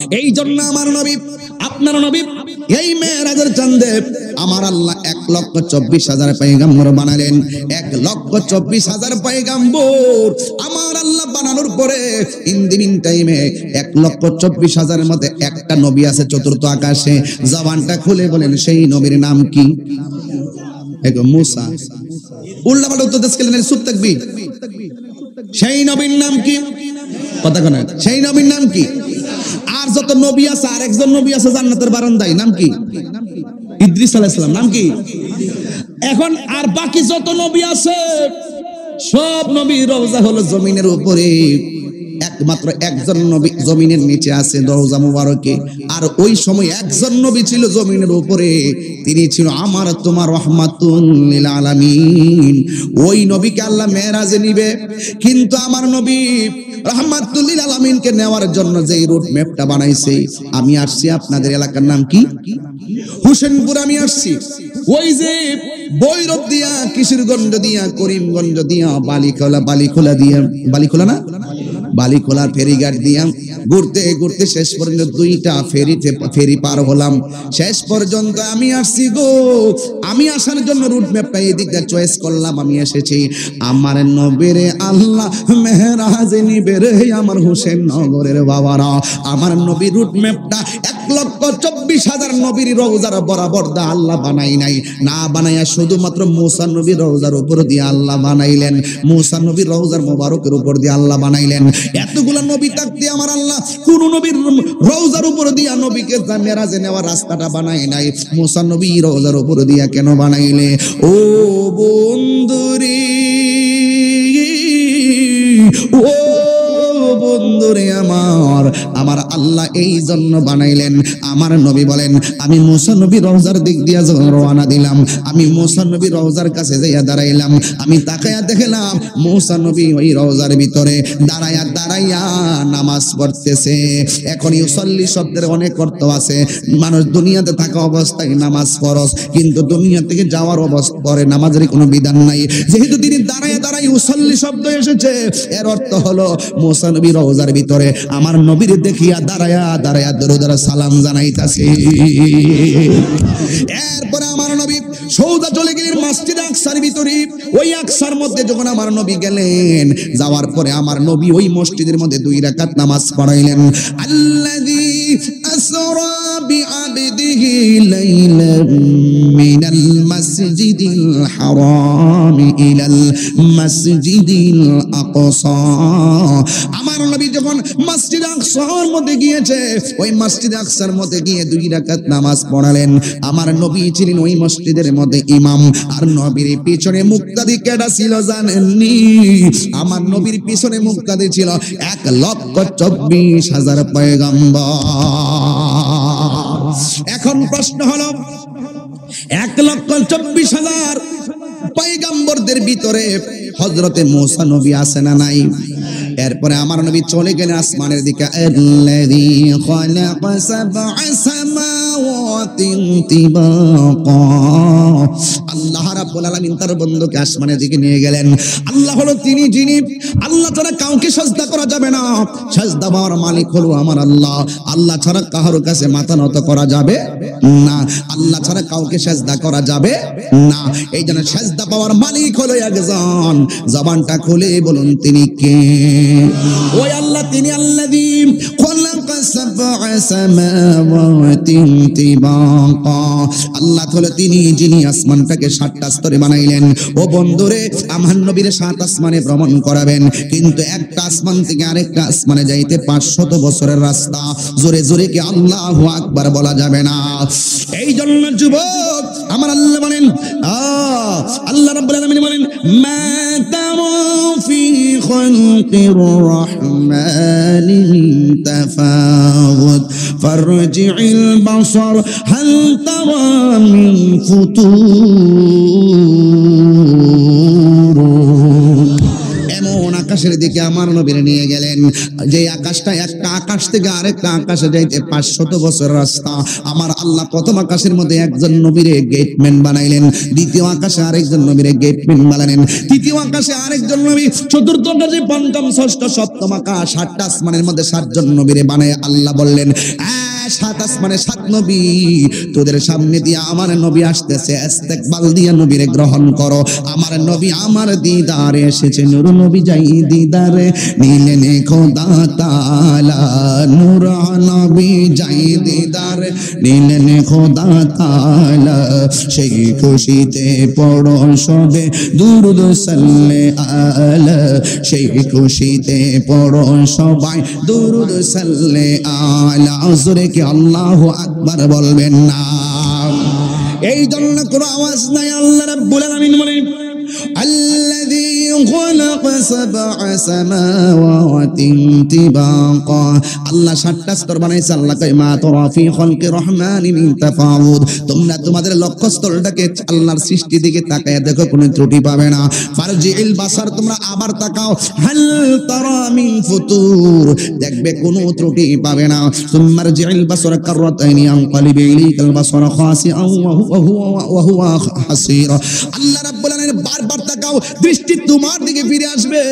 এই জন্য আমার নবী, আপনার নবী এই মেরাজের চাঁদে আমার আল্লাহ 1,24,000 পয়গম্বর বানালেন। 1,24,000 পয়গম্বর আমার আল্লাহ বানানোর পরে ইন দি মিন টাইমে 1,24,000 এর মধ্যে একটা নবী আছে চতুর্থ আকাশে। জবানটা খুলে বলেন সেই নবীর নাম কি? মুসা। উল্লাপাল্টা উত্তর দিচ্ছেন, চুপ থাকবি। সেই নবীর নাম কি? কথা কোন? সেই নবীর নাম কি? আর যত নবী আছে, আর একজন নবী আছে জান্নাতের বারান্দায়, নাম কি? ইদ্রিস আলাইহিস সালাম। নাম কি? এখন আর বাকি যত নবী আছে সব নবীর রওজা হলো জমিনের উপরে, একমাত্র একজন নবী জমিনের নিচে আছে রওজা মুবারকে। আর ওই সময় একজন নবী ছিল জমিনের উপরে, তিনি ছিল আমার তোমার রাহমাতুল লিল আলামিন। ওই নবীকে আল্লাহ মেরাজে নিবে, কিন্তু আমার নবী রাহমাতুল লিল আলামিনকে নেওয়ার জন্য যেই রুট ম্যাপটা বানাইছে, আমি আসছি আপনাদের এলাকার নাম কি? হোসেনপুর। আমি আসছি ওই যে বৈরব দিয়া, কিশোরগঞ্জ দিয়া, করিমগঞ্জ দিয়া, বালিখোলা দিয়া, বালিখোলা না, বালিখোলার ফেরিঘাট দিয়া ঘুরতে ঘুরতে শেষ পর্যন্ত 2টা ফেরি পার হলাম। শেষ পর্যন্ত আমি আসছি গো। আমি আসার জন্য রুট ম্যাপটা এই দিকটা চয়েস করলাম, আমি এসেছি। আমার নবীরে আল্লাহ মেহরাজে নিবে রে আমার হোসেন নগরের বাবারা। আমার নবী রুট ম্যাপটা 1,24,000 নবীর রওজার বরাবর দা আল্লাহ বানাই নাই, না বানাইয়া শুধুমাত্র মুসা নবীর রওজার উপর দিয়ে আল্লাহ বানাইলেন। মুসা নবীর রওজার মোবারকের উপর দিয়ে আল্লাহ বানাইলেন। এতগুলা নবী থাকতে আমার আল্লাহ কোন নবীর রওজার উপর দিয়া নবীকে মেরাজে নেওয়ার রাস্তাটা বানাই নাই, মুসা নবীর রওজার উপর দিয়া কেন বানাইলে? ও বন্ধুরে, ও বন্ধুরে আমার, আমার আল্লাহ এই জন্য বানাইলেন। আমার নবী বলেন, আমি মুসা নবীর রওজার দিক দিয়া যখন রওনা দিলাম, আমি মুসা নবীর রওজার কাছে যাইয়া দাঁড়াইলাম, আমি তাকায়া দেখলাম মুসা নবী ওই রওজার ভিতরে দাঁড়াইয়া দাঁড়াইয়া নামাজ পড়তেছে। এখন ইউসাল্লি শব্দের অনেক অর্থ আছে। মানুষ দুনিয়াতে থাকা অবস্থায় নামাজ ফরজ, কিন্তু দুনিয়া থেকে যাওয়ার অবস্থা পরে নামাজের কোনো বিধান নাই। যেহেতু তিনি দাঁড়াইয়া দাঁড়াই ইউসাল্লি শব্দ এসেছে, এর অর্থ হলো মুসা নবী রওজার ভিতরে আমার নবীর দেখিয়া দাঁড়ায়া দাঁড়ায়া দরুদ আর সালাম জানাইতাছে। এরপরে আমার নবী সৌদা চলে গেলেন মসজিদ আকসার ভিতরে। ওই আকসার মধ্যে যখন আমার নবী গেলেন, যাওয়ার পরে আমার নবী ওই মসজিদের মধ্যে 2 রাকাত নামাজ পড়াইলেন। আল্লাযী আসরা বিআবদিহি লাইলাম মিনাল মাসজিদিল হারাম ইলাল মাসজিদিল আকসা। আমার নবী যখন মসজিদ আকসার মধ্যে গিয়েছে, ওই মসজিদ আকসার মধ্যে গিয়ে 2 রাকাত নামাজ পড়ালেন। আমার নবী ছিলেন ওই মসজিদের মধ্যে ইমাম। আর নবীর পিছনে মুক্তাদি কেডা ছিল জানেননি? আমার নবীর পিছনে মুক্তাদি ছিল 1,24,000 পয়গম্বর। এখন প্রশ্ন হলো, 1,24,000 পয়গম্বরদের ভিতরে হযরতে মুসা নবী আছে না নাই? এরপরে আমার নবী চলে গেলেন আসমানের দিকে। আল্লাযী খালাকা সাবআ সামাওয়াতিন তিবাকা। আল্লাহ রাব্বুল আলামিন তার বন্ধুকে আসমানের দিকে নিয়ে গেলেন। আল্লাহ হলো তিনি যিনি আল্লাহ ছাড়া কাউকে সিজদা করা যাবে না। সিজদা পাওয়ার মালিক হলো আমার আল্লাহ। আল্লাহ ছাড়া কারোর কাছে মাথা নত করা যাবে না। আল্লাহ ছাড়া কাউকে সিজদা করা যাবে না। এই জন্য সিজদা পাওয়ার মালিক হলো একজন। জবানটা খুলে বলুন তিনি কে? ওই আল্লাহ, তিনি আল্লাযী খালাকা সাবআ সামাওয়াতিন তিবাকা। আল্লাহ হলো তিনি যিনি আসমানটাকে 7টা স্তরে বানাইলেন। ও বন্ধুরে, আমার নবীর 7 আসমানে ভ্রমণ করাবেন, কিন্তু একটা আসমান থেকে আরেকটা আসমানে যাইতে 500 বছরের রাস্তা। জোরে জোরে কি আল্লাহু আকবার বলা যাবে না? এই জন্য যুবক আমার আল্লাহ বলেন, আল্লাহ রাব্বুল আলামিন বলেন, মা তারা ফি খালকির রহমানি তাফাউত ফারজি'ল বাসার হাল তারা মিন ফুতুর। এমন আকাশ আকাশের দিকে আমার নবীর নিয়ে গেলেন। যে আকাশটা একটা আকাশ থেকে আরেকটা আকাশে যাইতে 500 বছর রাস্তা, আমার আল্লাহ প্রথম আকাশের মধ্যে একজন নবীরে গেটম্যান বানাইলেন, দ্বিতীয় আকাশে আরেকজন নবীরে গেটম্যান বানালেন, তৃতীয় আকাশে আরেকজন নবী, চতুর্থ আকাশে পঞ্চম, ষষ্ঠ, সপ্তম আকাশ, 7টা আসমানের মধ্যে 7 জন নবীরে বানায় আল্লাহ বললেন, 7 আসমানে 7 নবী, তোদের সামনে দিয়ে আমার নবী আসতেছে, ইস্তেকবাল দিয়ে নবীরে গ্রহণ করো। আমার নবী আমার দিদারে এসেছে, নূর নবী যাই দিদারে নিলেন খোদা তাআলা, নূর নবী যাই দিদারে নিলেন খোদা তাআলা, সেই খুশিতে পড়ো সবে দুরূদ সাল্লে আলা, সেই খুশিতে পড়ো সবাই দুরূদ সাল্লে আলা। জোরে কি আল্লাহু আকবার বলবেন না? এই জন্য কোনো আওয়াজ নাই। আল্লাহ রাব্বুল আলামিন বলেন, আল্লাযী খালাকা সাবআ সামাওয়াতিন তিবাকা, আল্লাহ 7টা স্তর বানাইছে। আল্লাহ কয়, মা তারা ফি খালকি রহমানি মিন তাফাউদ, তোমরা তোমাদের লক্ষ্যস্থলটাকে আল্লাহর সৃষ্টি দিকে তাকায় দেখো, কোনো ত্রুটি পাবে না। ফারজিল বাসার, তোমরা আবার তাকাও, হাল তারা মিন ফুতুর, দেখবে কোনো ত্রুটি পাবে না। সুম্মারজিল বাসার কাররাতাইনি আনকালিবি ইলাইকাল বাসার খাসিআন ওয়া হুয়া হাসীর। আল্লাহ রাব্বুল আলামিন বারবার তাকাও, দৃষ্টি তোমার দিকে ফিরে আসবে,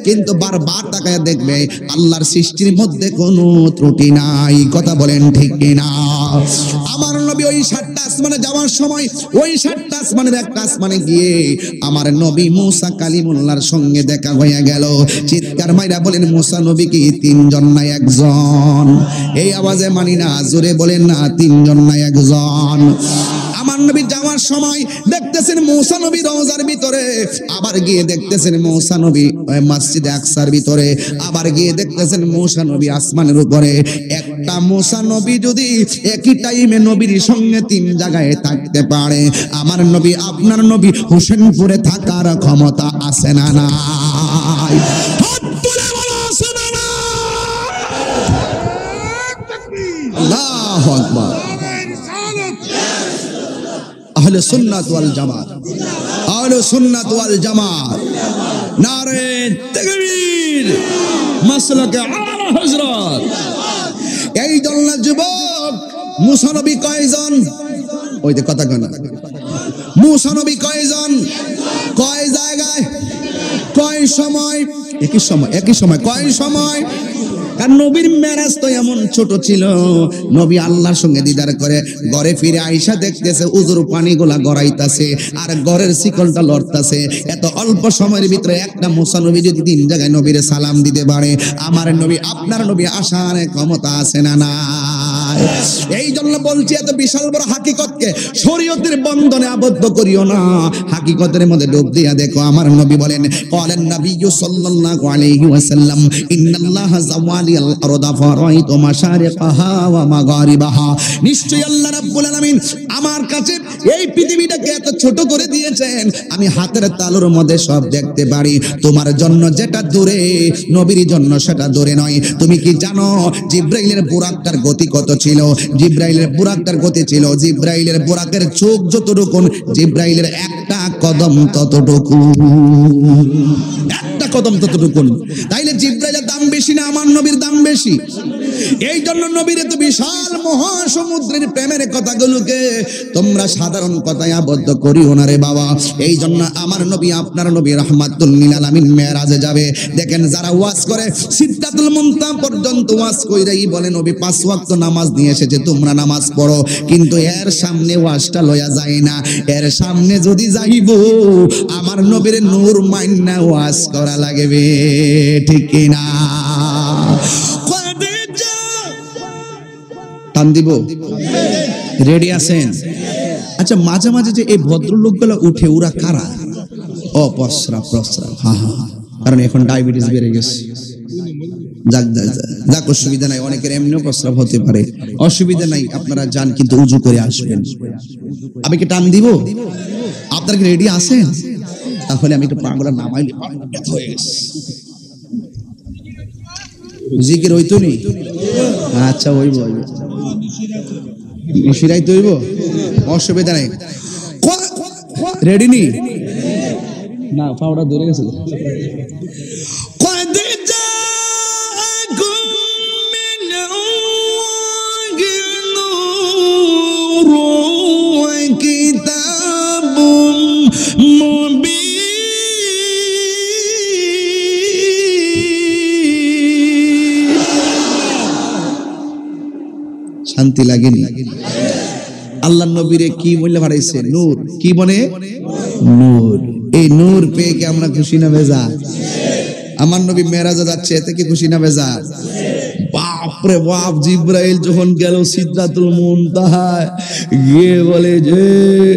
কিন্তু বারবার তাকায় দেখবে আল্লাহর সৃষ্টির মধ্যে কোনো ত্রুটি নাই। কথা বলেন ঠিক কিনা? আমার নবী ওই 7টা আসমানে যাওয়ার সময় ওই 7টা আসমানের একটা আসমানে গিয়ে আমার নবী মুসা কালিমুল্লাহর সঙ্গে দেখা হয়ে গেল। চিৎকার মাইরা বলেন, মুসা নবী কি 3 জন না 1 জন? এই আওয়াজে মানি না, জোরে বলেন না, 3 জন না 1 জন? আমার নবী যাওয়ার সময় দেখতেছেন মুসা নবী রওজার ভিতরে, আবার গিয়ে দেখতেছেন মুসা নবী মসজিদে আকসার ভিতরে, আবার গিয়ে দেখতেছেন মুসা নবী আসমানের উপরে। একটা মুসা নবী যদি একই টাইমে নবীর সঙ্গে 3 জায়গায় থাকতে পারে, আমার নবী আপনার নবী হোসেনপুরে থাকার ক্ষমতা আছে না নাই? আল্লাহু আকবার। আহলে সুন্নাত ওয়াল জামাত, আহলে সুন্নাত ওয়াল জামাত, নারে তাকবীর, মাসলাকে আলা হযরত। এই জন্য যুবক, মুসা নবী কয়জন? ওই যে কথা কয় না, মুসা নবী কয়জন? কয় জায়গায়, কয় সময়? একই সময়, একই সময়, কয় সময়? কারণ নবীর মেরাজ তো এমন ছোট ছিল, নবী আল্লাহর সঙ্গে দিদার করে ঘরে ফিরে আইসা দেখতেছে উজুর পানিগুলা গড়াইতাছে আর ঘরের শিকলটা লড়তাছে। এত অল্প সময়ের ভিতরে একটা মুসা নবী যদি 3 জায়গায় নবীরে সালাম দিতে পারে, আমার নবী আপনার নবী আসার ক্ষমতা আছে না নাই? এই জন্য বলছি, এত বিশাল বড় হাকিকতকে শরীয়তের বন্ধনে আবদ্ধ করিও না, হাকিকতের মধ্যে ডুব দিয়া দেখো। আমার নবী বলেন, ক্বালান নাবিয়্যু সাল্লাল্লাহু আলাইহি ওয়াসাল্লাম, ইন্নাল্লাহা যাওয়ালিয়াল আরদা ফারাইতু মাশারিকাহা ওয়া মাগারিবাহা, নিশ্চয়ই আল্লাহ রাব্বুল আলামিন আমার কাছে এই পৃথিবীটাকে এত ছোট করে দিয়েছেন, আমি হাতের তালুর মধ্যে সব দেখতে পারি। তোমার জন্য যেটা দূরে, নবীর জন্য সেটা দূরে নয়। তুমি কি জানো জিব্রাইলের বুরাকটার গতি কত ছিল? জিব্রাইলের বুরাকটার গতি ছিল, জিব্রাইলের বুরাকের চোখ যতটুকু, জিব্রাইলের একটা কদম ততটুকু, একটা কদম ততটুকু। তাইলে জিব্রাইলের দাম বেশি না আমার নবীর দাম বেশি? এই জন্য নবীর এত বিশাল মহাসমুদ্রের প্রেমের কথাগুলোকে তোমরা সাধারণ কথায় আবদ্ধ করিও না রে বাবা। এই জন্য আমার নবী আপনার নবী রাহমাতুল লিল আলামিন মেরাজে যাবে। দেখেন যারা ওয়াজ করে সিদরাতুল মুনতাহা পর্যন্ত ওয়াজ কইরাই বলে নবী 5 ওয়াক্ত নামাজ নিয়ে এসেছে, তোমরা নামাজ পড়ো, কিন্তু এর সামনে ওয়াজটা লয়া যায় না। এর সামনে যদি যাইব আমার নবীর নূর মাইন্না ওয়াজ করা লাগবে, ঠিক কি না? টান দিব, রেডি আছেন? আচ্ছা, মাঝে মাঝে যে এই ভদ্রলোকগুলো উঠে, ওরা কারা? ও প্রস্রাব, প্রস্রাব, হ্যাঁ হ্যাঁ, কারণ এখন ডায়াবেটিস বেড়ে গেছে। যাক যাক যাক, অসুবিধা নাই, অনেকের এমনিও প্রস্রাব হতে পারে, অসুবিধা নাই, আপনারা যান, কিন্তু উজু করে আসবেন। আমি কি টান দিব? আপনারা কি রেডি আছেন? তাহলে আমি একটু পাগলা নামাইলে হয়ে গেছে, জিকির হইতো নি? আচ্ছা, হইব, শিরাই তো হইব, অসুবিধা নাই। রেডি নি? না, পাউডার ধরে গেছে। কয় শান্তি লাগেনি? আল্লাহ নবীরে কি মূল্য বাড়াইছে? নূর। কি বনে? নূর। এই নূর পেয়ে কি আমরা খুশি না বেজার? আমার নবী মেরাজে যাচ্ছে, এতে কি খুশি না বেজার? বাপরে বাপ, জিব্রাইল যখন গেল সিদরাতুল মুনতাহায়, গিয়ে বলে যে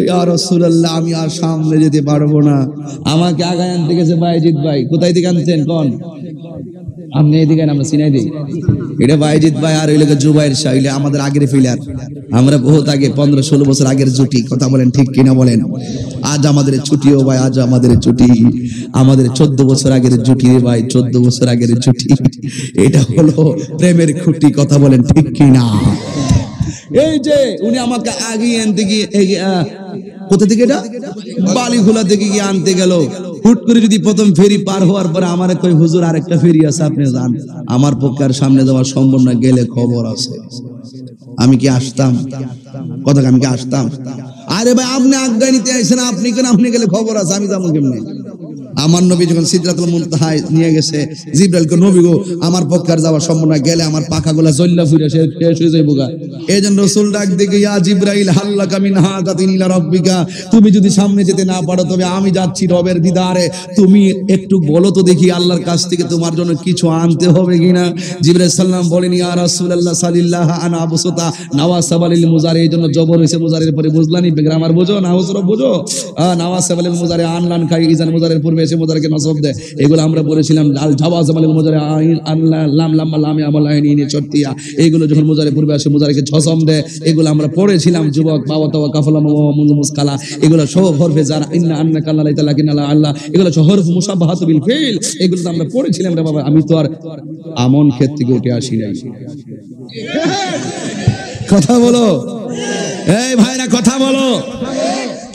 ইয়া রাসূলুল্লাহ আমি আর সামনে যেতে পারবো না, আমাকে আগায় আনতে গেছে বাইজিদ ভাই। কোথায় থেকে আনছেন কোন? আপনি এদিকে আমরা চিনাই দিই, এটা বাইজিদ ভাই আর ওই লোক জুবাইর শাহ, আমাদের আগের ফিলার, আমরা বহুত আগে 15-16 বছর আগের জুটি। কথা বলেন ঠিক কিনা বলেন? আজ আমাদের ছুটিও ভাই, আজ আমাদের ছুটি, আমাদের 14 বছর আগের জুটি রে ভাই, 14 বছর আগের জুটি। এটা হলো প্রেমের খুঁটি। কথা বলেন ঠিক কিনা? এই যে উনি আমাকে আগে আনতে গিয়ে কোথা থেকে, এটা বালিখোলা থেকে গিয়ে আনতে গেল। হুট করে যদি প্রথম ফেরি পার হওয়ার পরে আমার কই হুজুর আরেকটা ফেরি আছে, আপনি যান, আমার পক্ষে আর সামনে যাওয়া সম্ভব না, গেলে খবর আছে। আমি কি আসতাম? কথা, আমি কি আসতাম? আরে ভাই আপনি আজ্ঞা নিতে আইছেন, আপনি কেন, আপনি গেলে খবর আছে, আমি যাবো কেমনে? আমার নবী যখন সিদরাতুল মুনতাহায় নিয়ে গেছে জিবরাইলকে, নবী গো আমার পক্ষে আর যাওয়া সম্ভব না, গেলে আমার পাখাগুলা জ্বললা ফুরে শেষ হয়ে যাইবো গা। এইজন্য রাসূল ডাক দিয়ে ইয়া জিবরাইল হাল্লাকা মিন হাকাতিন ইলা রাব্বিকা, তুমি যদি সামনে যেতে না পারো তবে আমি যাচ্ছি রবের দিদারে, তুমি একটু বলো তো দেখি আল্লাহর কাছ থেকে তোমার জন্য কিছু আনতে হবে কিনা। জিবরাইল সাল্লাম বলেন ইয়া রাসূলুল্লাহ সাল্লাল্লাহু আনা আবসুতা নাওয়াসাবালিল মুজারি, এইজন্য জবর হইছে মুজারির পরে, বুঝলানি গ্রামার বুঝো না, হুজুর বুঝো, নাওয়াসাবালিল মুজারি আনলান খাই ইজান মুজারির পূর্বে এসে মুজারিকে নসব দেয়, এগুলো আমরা বলেছিলাম। আল জাওয়াজাবালিল মুজারি আল্লাহ লাম লাম লামে আমালাইনি চট্টিয়া, এইগুলো যখন মুজারির পূর্বে আসে মুজারিকে ছসম দেয়, এগুলো আমরা পড়েছিলাম। যুবক বাবা তাওয়া কাফলা মুসকালা, এগুলো সব হরফে যারা ইন্না আন্নাকা আল্লাহ তাআলা কিনা আল্লাহ, এগুলো সব হরফ মুসাবাহাতু বিল ফিল, এগুলো আমরা পড়েছিলাম রে বাবা। আমি তো আর আমন ক্ষেত থেকে উঠে আসি নাই। কথা বলো এই ভাইরা, কথা বলো।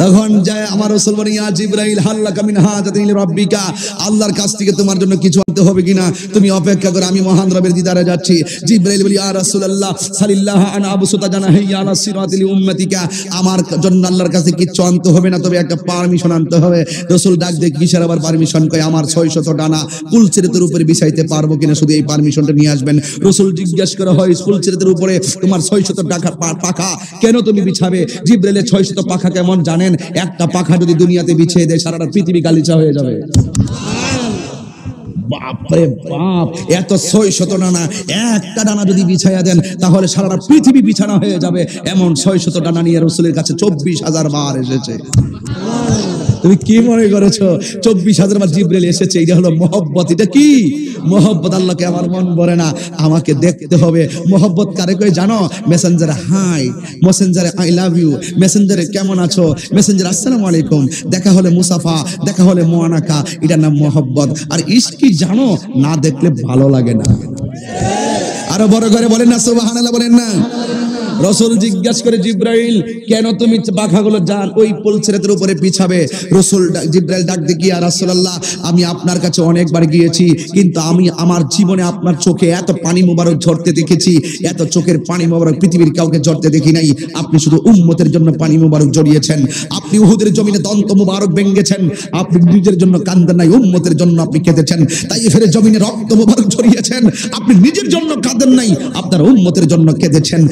তখন যায় আমার রাসূল বলেন ইয়া জিবরাইল হাল্লাকা মিন হাজাতিন ইলা রাব্বিকা, আল্লাহর কাছ থেকে তোমার জন্য কিছু আনতে হবে কিনা, তুমি অপেক্ষা করো, আমি মহান রবের দিদারে যাচ্ছি। জিবরাইল বলি ইয়া রাসূলুল্লাহ সাল্লাল্লাহু আনা আবসুতা জানাহিয়া আলা সিরাতিল উম্মতিকা, আমার জন্য আল্লাহর কাছে কিছু আনতে হবে না, তবে একটা পারমিশন আনতে হবে। রাসূল ডাক দিয়ে কিসের আবার পারমিশন? কয় আমার 600 ডানা কুলসিরাতের উপরে বিছাইতে পারবো কিনা, শুধু এই পারমিশনটা নিয়ে আসবেন। রাসূল জিজ্ঞেস করা হয় কুলসিরাতের উপরে তোমার 600 টাকা পাখা কেন তুমি বিছাবে? জিবরাইলের 600 পাখা কেমন জানেন? একটা পাখা যদি দুনিয়াতে বিছিয়ে দেয় সারাটা পৃথিবী গালিচা হয়ে যাবে। বাপরে বাপ, এত 600 ডানা, একটা ডানা যদি বিছাইয়া দেন তাহলে সারাটা পৃথিবী বিছানা হয়ে যাবে। এমন 600 ডানা নিয়ে রাসূলের কাছে 24,000 বার এসেছে। তুমি কি মনে করেছো 24,000 বার জিবরাইল এসেছে? এটা হলো মহব্বত। এটা কি মহব্বত? আল্লাহকে আমার মন ভরে না, আমাকে দেখতে হবে। মহব্বত কারে কই জানো? মেসেঞ্জারে হাই, মেসেঞ্জারে আই লাভ ইউ, মেসেঞ্জারে কেমন আছো, মেসেঞ্জারে আসসালামু আলাইকুম, দেখা হলে মুসাফা, দেখা হলে মুআনাকা, এটার নাম মহব্বত। আর ইশক কি জানো? না দেখলে ভালো লাগে না। আরো বড় করে বলেন না সুবহানাল্লাহ, বলেন না। রাসূল জিজ্ঞাসা করে জিবরাইল কেন তুমি পাখাগুলো জান ওই পুলসিরাতের উপরে বিছাবে? রাসূল জিবরাইল ডাক দিয়ে ইয়া রাসূলুল্লাহ আমি আপনার কাছে অনেকবার গিয়েছি, কিন্তু আমি আমার জীবনে আপনার চোখে এত পানি মোবারক ঝরতে দেখেছি, এত চোখের পানি মোবারক পৃথিবীর কাউকে ঝরতে দেখি নাই। আপনি শুধু উম্মতের জন্য পানি মোবারক ঝরিয়েছেন, আপনি উহুদের জমিনে দন্ত মোবারক ভেঙেছেন, আপনি নিজের জন্য কাঁদেন নাই, উম্মতের জন্য আপনি কেঁদেছেন। তাইফের জমিনে রক্ত মোবারক ঝরিয়েছেন, আপনি নিজের জন্য কাঁদেন নাই, আপনার উম্মতের জন্য কেঁদেছেন।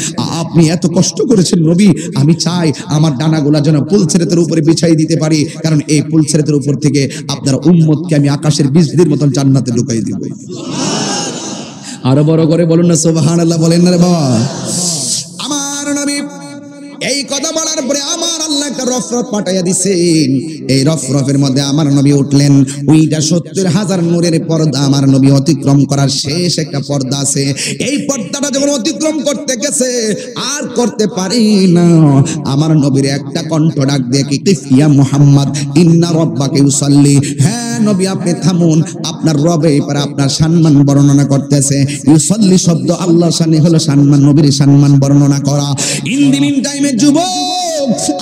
আপনি এত কষ্ট করেছেন নবী, আমি চাই আমার ডানাগুলা যেন পুলসিরাতের উপরে বিছাই দিতে পারি, কারণ এই পুলসিরাতের উপর থেকে আপনার উম্মতকে আমি আকাশের বীজদের মতন জান্নাতে ঢুকাই দিব। আরো বড় করে বলুন না সুবহানাল্লাহ, বলেন না রে বাবা। আমার নবী এই কথা বলার পরে আমার আল্লাহ একটা রফরফ পাঠাইয়া দিছেন। এই রফরফের মধ্যে আমার নবী উঠলেন। ওইটা 70,000 নূরের পর্দা আমার নবী অতিক্রম করার শেষ একটা পর্দা আছে। এই পর্দাটা যখন অতিক্রম করতে গেছে আর করতে পারি না, আমার নবীর একটা কণ্ঠ ডাক দিয়ে কি ইয়া মুহাম্মদ ইন্না রাব্বাকা ইউসাল্লি, হ্যাঁ নবী আপনি থামুন, আপনার রব এবারে আপনার সম্মান বর্ণনা করতেছে। ইউসাল্লি শব্দ আল্লাহর শানে হলো সম্মান, নবীর সম্মান বর্ণনা করা। ইন দি মিন টাইমে যুবক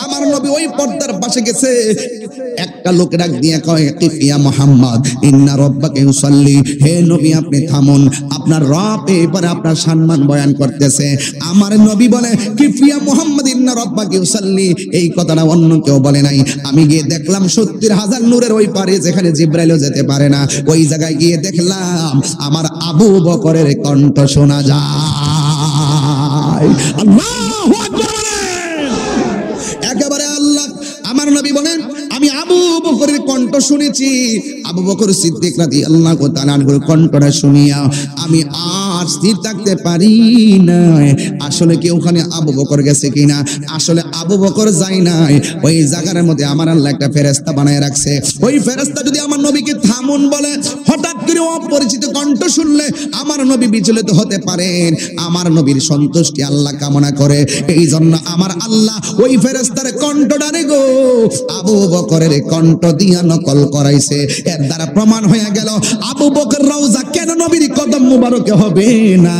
আমার নবী ওই পর্দার পাশে গেছে, একটা লোক ডাক দিয়ে কয় ইয়া মুহাম্মদ ইন্না রাব্বাকা ইউসাল্লি, হে নবী আপনি থামুন, আপনার রব এবারে আপনার সম্মান বয়ান করতেছে। আমার নবী বলে ইয়া মুহাম্মদ ইন্না রাব্বাকা ইউসাল্লি, এই কথাটা অন্য কেউ বলে নাই। আমি গিয়ে দেখলাম 70,000 নূরের ওই পারে যেখানে জিবরাইলও যেতে পারে না, ওই জায়গায় গিয়ে দেখলাম আমার আবু বকরের কণ্ঠ শোনা যায়। যায়। আল্লাহু আকবার বলেন। একেবারে আল্লাহ আমার নবী বলেন, আমি আবু বকরের কণ্ঠ শুনেছি। আবু বকর সিদ্দিক রাদিয়াল্লাহু তাআলা আনহুর কণ্ঠটা শুনিয়া আমি আর স্থির থাকতে পারি না। আসলে কি ওখানে আবু বকর গেছে কিনা? আসলে আবু বকর যায় নাই। ওই জায়গার মধ্যে আমার আল্লাহ একটা ফেরেশতা বানায় রাখছে। ওই ফেরেশতা যদি আমার নবীকে থামুন বলে, হঠাৎ করে অপরিচিত কণ্ঠ শুনলে আমার নবী বিচলিত হতে পারেন। আমার নবীর সন্তুষ্টি আল্লাহ কামনা করে, এই জন্য আমার আল্লাহ ওই ফেরেশতার কণ্ঠটারে গো আবু বকরের কণ্ঠ দিয়া নকল করাইছে। এর দ্বারা প্রমাণ হয়ে গেল আবু বকর রওজা কেন নবীর কদম মুবারকে হবে না।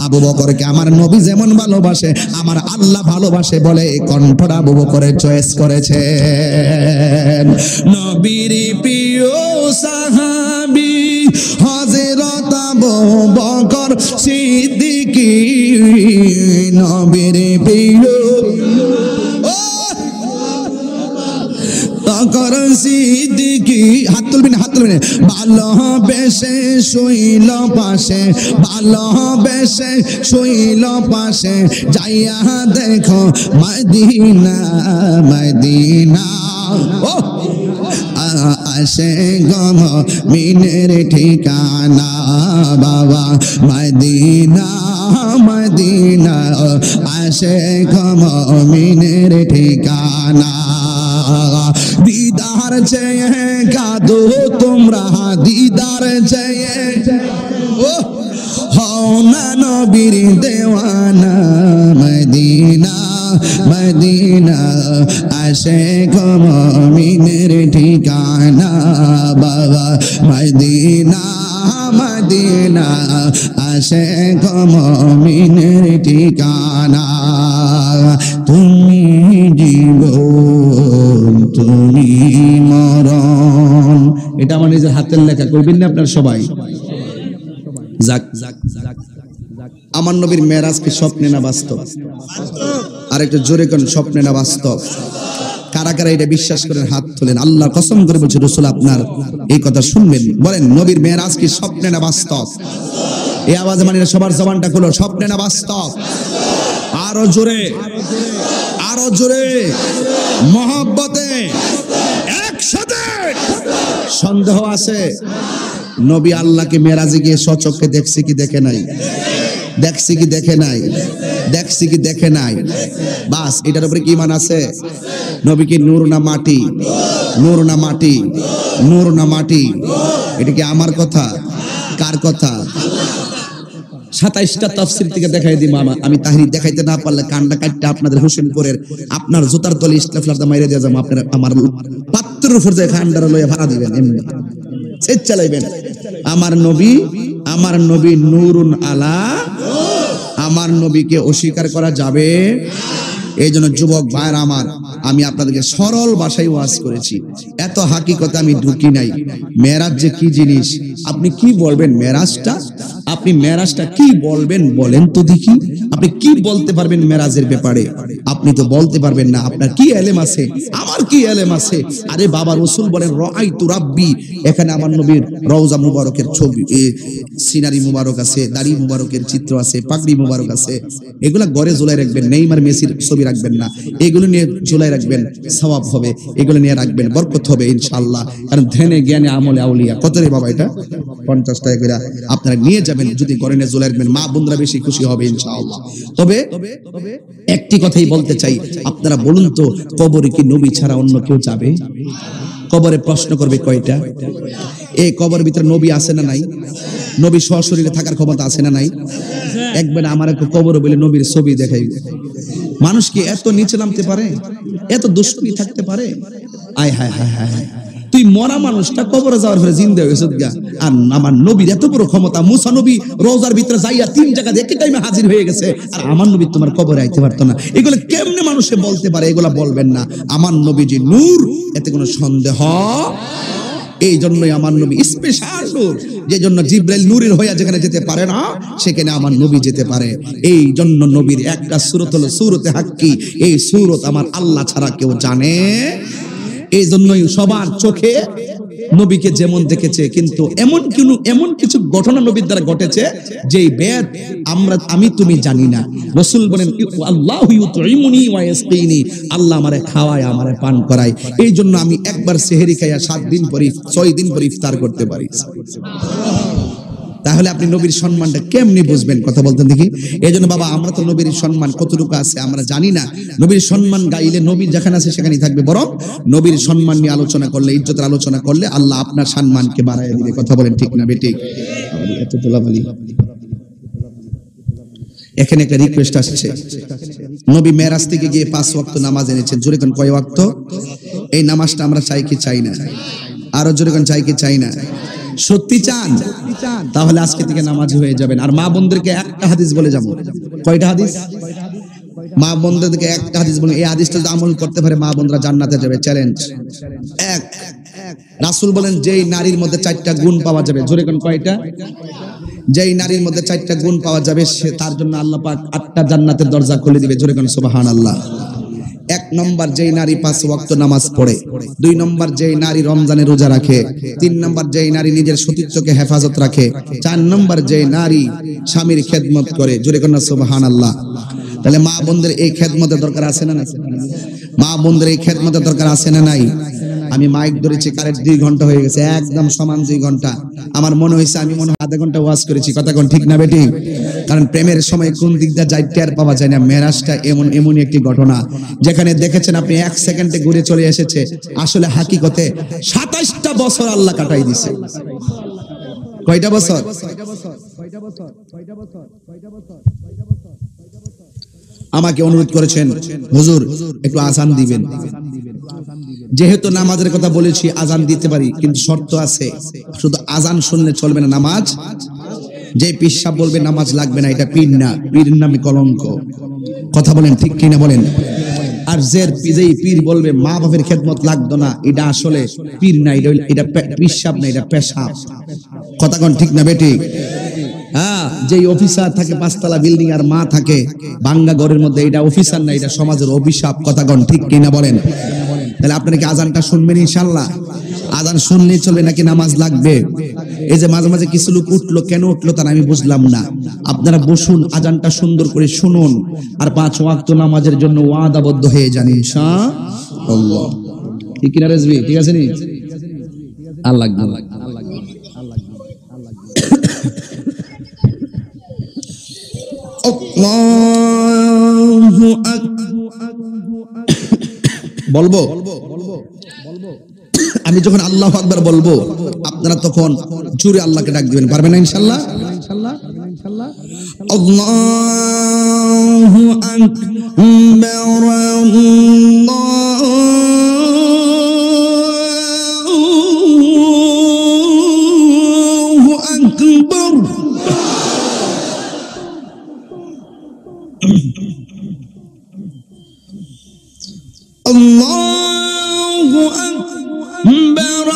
আবু বকরকে আমার নবী যেমন ভালোবাসে আমার আল্লাহ ভালোবাসে বলে এই কণ্ঠটা আবু বকরের চয়েস করেছেন। নবীর প্রিয় সাহাবী হযরত আবু বকর সিদ্দিক, নবীর প্রিয় বকর সিদ্দিক, হাত তুলবেন, হাত তুলবেন। ভালোবেসে শুইল পাশে, ভালোবেসে শুইল পাশে, যাইয়া দেখো মদিনা মদিনা। ও আসে গম মিনের ঠিকানা বাবা মদিনা মদিনা, আসে গম মিনের ঠিকানা। দিদার চেয়ে কাঁদো তোমরা, দিদার চেয়ে ও হও না নবীর দেওয়ানা মদিনা মদিনা, আসে গো মুমিনের ঠিকানা বাবা মদিনা মদিনা, আসে গো মুমিনের ঠিকানা। তুমি জীবন তুমি মরণ, এটা আমার নিজের হাতের লেখা, করবেন না আপনারা সবাই। যাক আমার নবীর মেরাজ কি স্বপ্নে না বাস্তব? আর একটু জোরে কোন স্বপ্নে না বাস্তব? কারা কারা এটা বিশ্বাস করেন হাত তোলেন। আল্লাহর কসম করে বলছি রাসূল আপনার এই কথা শুনবেন। বলেন নবীর মেরাজ কি স্বপ্নে না বাস্তব? এই আওয়াজে মানে সবার জবানটা খুলো, স্বপ্নে না বাস্তব? আরো জোরে, আরো জোরে, মহব্বতে একসাথে। সন্দেহ আছে নবী আল্লাহকে মেরাজে গিয়ে সচক্ষে দেখছে কি দেখে নাই? দেখছি কি দেখে নাই? দেখছি কি দেখে নাই? বাস এটার উপরে কি ঈমান আছে? নবী কি নূর না মাটি? নূর না মাটি? নূর না মাটি? এটা কি আমার কথা? কার কথা? 27টা তাফসীর থেকে দেখাই দিই মামা, আমি তাহরির দেখাইতে না পারলে কান্ডা কাটতে আপনাদের হোসেনপুরের আপনার জুতার তলে ইস্তেফলারটা মাইরে দিয়ে যাবো। আপনারা আমার পাত্রের উপর যে খান্ডারা লইয়া ভাড়া দিবেন, এমনি সেট চালাইবেন। আমার নবী নূরুন আলা, আমার নবীকে অস্বীকার করা যাবে? এই জন্য যুবক ভাইরা আমার, আমি আপনাদেরকে সরল ভাষায় ওয়াজ করেছি, এত হাকিকতে আমি ঢুকি নাই। মেরাজ যে কি জিনিস আপনি কি বলবেন? মেরাজটা আপনি মেরাজটা কি বলবেন বলেন তো দেখি? আপনি কি বলতে পারবেন মেরাজের ব্যাপারে? আপনি তো বলতে পারবেন না। আপনার কি এলেম আছে? আমার কি এলেম আছে? আরে বাবা রাসূল বলেন রাআইতু রাব্বি, এখানে আমার নবীর রওজা মুবারকের ছবি, সিনারি মুবারক আছে, দাড়ি মুবারকের চিত্র আছে, পাগড়ি মুবারক আছে। এগুলা ঘরে ঝুলাই রাখবেন, নেইমার মেসির ছবি রাখবেন না, এগুলো নিয়ে ঝুলাই রাখবেন, সওয়াব হবে। এগুলো নিয়ে রাখবেন, বরকত হবে ইনশাআল্লাহ। কারণ ধ্যানে জ্ঞানে আমলে আউলিয়া। কত রে বাবা এটা? 50 টাকা করে আপনারা নিয়ে যাবেন, যদি ঘরে নিয়ে ঝুলাই রাখবেন, মা বোনরা বেশি খুশি হবে ইনশাআল্লাহ। তবে একটি কথাই বলতে চাই, আপনারা বলুন তো কবরে কি নবী ছাড়া অন্য কেউ যাবে? কবরে প্রশ্ন করবে কয়টা? এই কবরের ভিতরে নবী আছে না নাই? নবী সশরীরে থাকার ক্ষমতা আছে না নাই? একবার আমার একটা কবর বলে নবীর ছবি দেখাইবে। মানুষ কি এত নিচে নামতে পারে? এত দুশ্মনী থাকতে পারে? আয় হায় হায় হায় হায়, তুই মরা মানুষটা কবরে যাওয়ার পরে জিন্দা হয়েছে গা। আর আমার নবীর এত বড় ক্ষমতা, মুসা নবী রওজার ভিতরে যাইয়া 3 জায়গা একই টাইমে হাজির হয়ে গেছে, আর আমার নবী তোমার কবরে আইতে পারতো না। এগুলো কেমনে মানুষে বলতে পারে? এগুলা বলবেন না। আমার নবী যে নূর, এতে কোনো সন্দেহ। এই জন্যই আমার নবী স্পেশাল নূর, যে জন্য জিবরাইল নূরের হইয়া যেখানে যেতে পারে না, সেখানে আমার নবী যেতে পারে। এই জন্য নবীর একটা সূরত হলো সূরতে হাক্কি। এই সূরত আমার আল্লাহ ছাড়া কেউ জানে। এই জন্যই সবার চোখে নবীকে যেমন দেখেছে, কিন্তু এমন কিছু ঘটনা নবীর দ্বারা ঘটেছে যেই বেদ আমি তুমি জানি না। রাসূল বলেন আল্লাহু ইউতঈমুনি ওয়া ইয়াসকিনি, আল্লাহ আমারে খাওয়ায় আমারে পান করায়, এই জন্য আমি একবার সেহরি খাইয়া 7 দিন পরে 6 দিন পরে ইফতার করতে পারি। তাহলে আপনি নবীর সম্মানটা কেমনি বুঝবেন? কথা বলতেন দেখি। এই জন্য বাবা, আমরা তো নবীর সম্মান কতটুকু আছে আমরা জানি না। নবীর সম্মান গাইলে নবী যেখানে আছে সেখানেই থাকবে, বরং নবীর সম্মান নিয়ে আলোচনা করলে, ইজ্জতের আলোচনা করলে আল্লাহ আপনার সম্মানকে বাড়ায় দিবে। কথা বলেন ঠিক না বেঠিক? এত তোলাবালি। এখানে একটা রিকোয়েস্ট আসছে, নবী মেরাজ থেকে গিয়ে 5 ওয়াক্ত নামাজ এনেছেন, জোরে কোন কয় ওয়াক্ত? এই নামাজটা আমরা চাই কি চাই না? আরো জোরে কোন চাই কি চাই না? সত্যি চান? তাহলে আজকে থেকে নামাজ হয়ে যাবেন। আর মা বোনদেরকে একটা হাদিস বলে যাব। কয়টা হাদিস? মা বোনদেরকে একটা হাদিস বলে, এই হাদিসটা যদি আমল করতে পারে মা বোনরা জান্নাতে যাবে। চ্যালেঞ্জ। এক, রাসূল বলেন যেই নারীর মধ্যে 4টা গুণ পাওয়া যাবে, জোরে কোন কয়টা? যেই নারীর মধ্যে 4টা গুণ পাওয়া যাবে সে, তার জন্য আল্লাহ পাক 8টা জান্নাতের দরজা খুলে দিবে, জোরে কোন সুবহানাল্লাহ। 1 নম্বর, যেই নারী 5 ওয়াক্ত নামাজ পড়ে। 2 নম্বর, যেই নারী রমজানে রোজা রাখে। 3 নম্বর, যেই নারী নিজের সতীত্বকে হেফাজত রাখে। 4 নম্বর, যেই নারী স্বামীর খেদমত করে, জোরে কোন সুবহানাল্লাহ। তাহলে মা বোনদের এই খেদমতের দরকার আছে না নাই? মা বোনদের এই খেদমতের দরকার আছে না নাই? আমি মাইক ধরেছি, কারেক্ট 2 ঘন্টা হয়ে গেছে, একদম সমান 2 ঘন্টা। আমার মনে হয়েছে আমি মনে হয় আধা ঘন্টা ওয়াজ করেছি। কথা কোন ঠিক না বেটি? কারণ প্রেমের সময় কোন দিক দিয়ে যাই টের পাওয়া যায় না। মেরাজটা এমনই একটি ঘটনা যেখানে দেখেছেন আপনি 1 সেকেন্ডে ঘুরে চলে এসেছে, আসলে হাকিকতে 27টা বছর আল্লাহ কাটাই দিছে। কয়টা বছর? আমাকে অনুরোধ করেছেন, হুজুর একটু আজান দিবেন। যেহেতু নামাজের কথা বলেছি, আজান দিতে পারি, কিন্তু শর্ত আছে। শুধু আজান শুনলে চলবে না, নামাজ। যে পীর সাহেব বলবে নামাজ লাগবে না, এটা পীর না, পীর নামে কলঙ্ক। কথা বলেন ঠিক কিনা বলেন? আর যেই পীর বলবে মা বাপের খেদমত লাগতো না, এটা আসলে পীর না, এটা পীর সাহেব না, এটা পেশাব। কথা কোন ঠিক না বেটি? হ্যাঁ, যেই অফিসার থাকে 5 তলা বিল্ডিং আর মা থাকে ভাঙ্গা ঘরের মধ্যে, এটা অফিসার না, এটা সমাজের অভিশাপ। কথা কোন ঠিক কিনা বলেন? তাহলে আপনারা কি আজানটা শুনবেন ইনশাআল্লাহ? আজান শুনলেই চলবে নাকি নামাজ লাগবে? এই যে মাঝে মাঝে কিছু লোক উঠলো, কেন উঠলো তার আমি বুঝলাম না। আপনারা বসুন, আজানটা সুন্দর করে শুনুন, আর 5 ওয়াক্ত নামাজের জন্য ওয়াদাবদ্ধ হয়ে যান ইনশাআল্লাহ। ঠিক কিনা রেজবি? ঠিক আছে নি? আল্লাহ আল্লাহু আকবার। বলবো আমি যখন আল্লাহু আকবার বলবো, আপনারা তখন জোরে আল্লাহকে ডাক দিবেন, পারবেন না ইনশাআল্লাহ? আল্লাহু আকবার, আল্লাহু আকবার। আল্লাহু আকবার,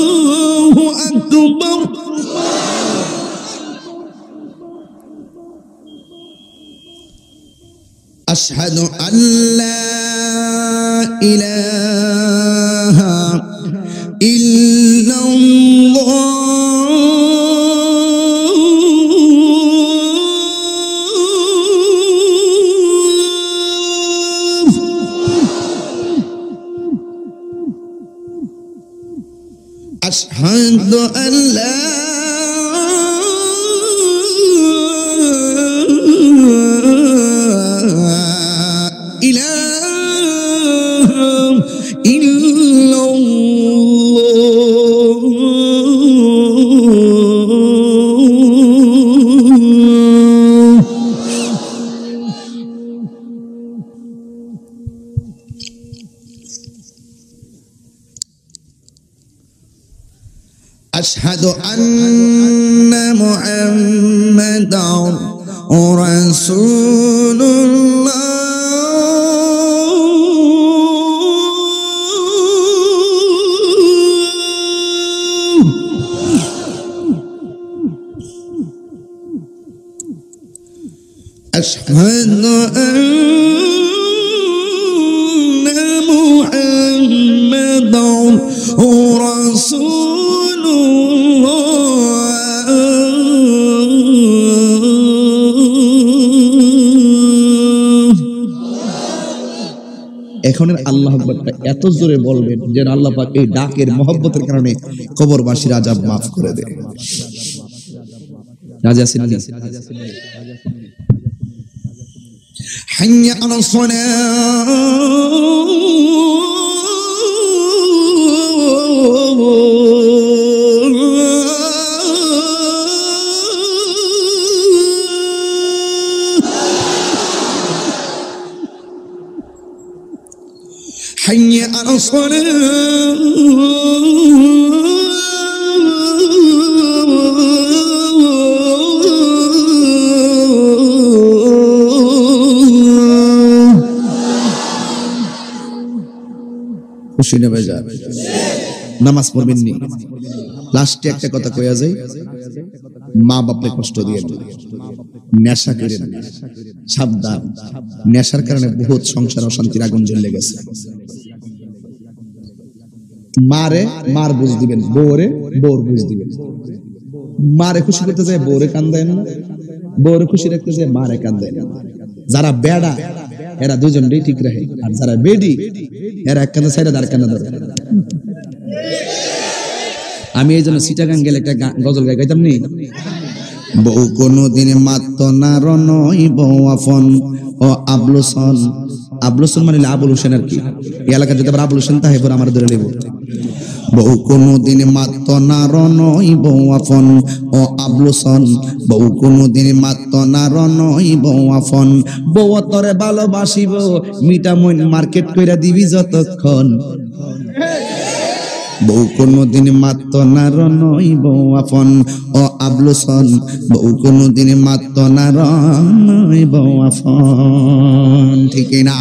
আল্লাহু আকবার। আশহাদু আল্লা ইলাহা ইল্লাল্লাহ। أشهد أن لا إله إلا الله. أشهد أن محمدا رسول الله. আশহাদু আন্না মুহাম্মাদার রাসূলুল্লাহ। এখন আল্লাহু আকবারটা এত জোরে বলবেন যেন আল্লাহ পাক এই ডাকের মহব্বতের কারণে কবরবাসীর আযাব মাফ করে দেয়। রাজি আছেন না? হাইয়া আলাস সালাহ, হাইয়া আলাস খুশি নেবে যা নামাজ পড়বেন নি। লাস্টে একটা কথা কইয়া যায়, মা বাপকে কষ্ট দিয়ে নেশা করেন, সাবধান। নেশার কারণে বহুত সংসার অশান্তির আগুন জ্বলে গেছে। মারে মার বুঝ দিবেন, বউরে বউর বুঝ দিবেন। মারে খুশি করতে যায় বউরে কান্দায় না, বউরে খুশি রাখতে যায় মারে কান্দায় না। যারা বেড়া এরা দুজনই ঠিক রাখে, আর যারা বেডি এরা এক কান্দা ছাইরা আর কান্দা ধরে। আমি এই জন্য চিটাগাং গেলে একটা গজল গাইতাম নি, বউ কোনদিন মাত্ত না রনই বউ আফন ও আবলুসন। আবলুসন মানে আবুল হোসেন আর কি। এই এলাকার যদি আবার আবুল হোসেন তাহে পর আমার ধরে নেব। বউ কোনদিন মাত্ত না রনই বউ আফন ও আবলুসন, বউ কোনদিন মাত্ত না রনই বউ আফন। বউ তরে ভালোবাসিব মিটা মইন মার্কেট কইরা দিবি যতক্ষণ। বউ কোনদিন মাত্ত না রনই বউ আফন ও আবলুসন, বউ কোনদিন মাত্ত না রনই বউ আফন। ঠিক না?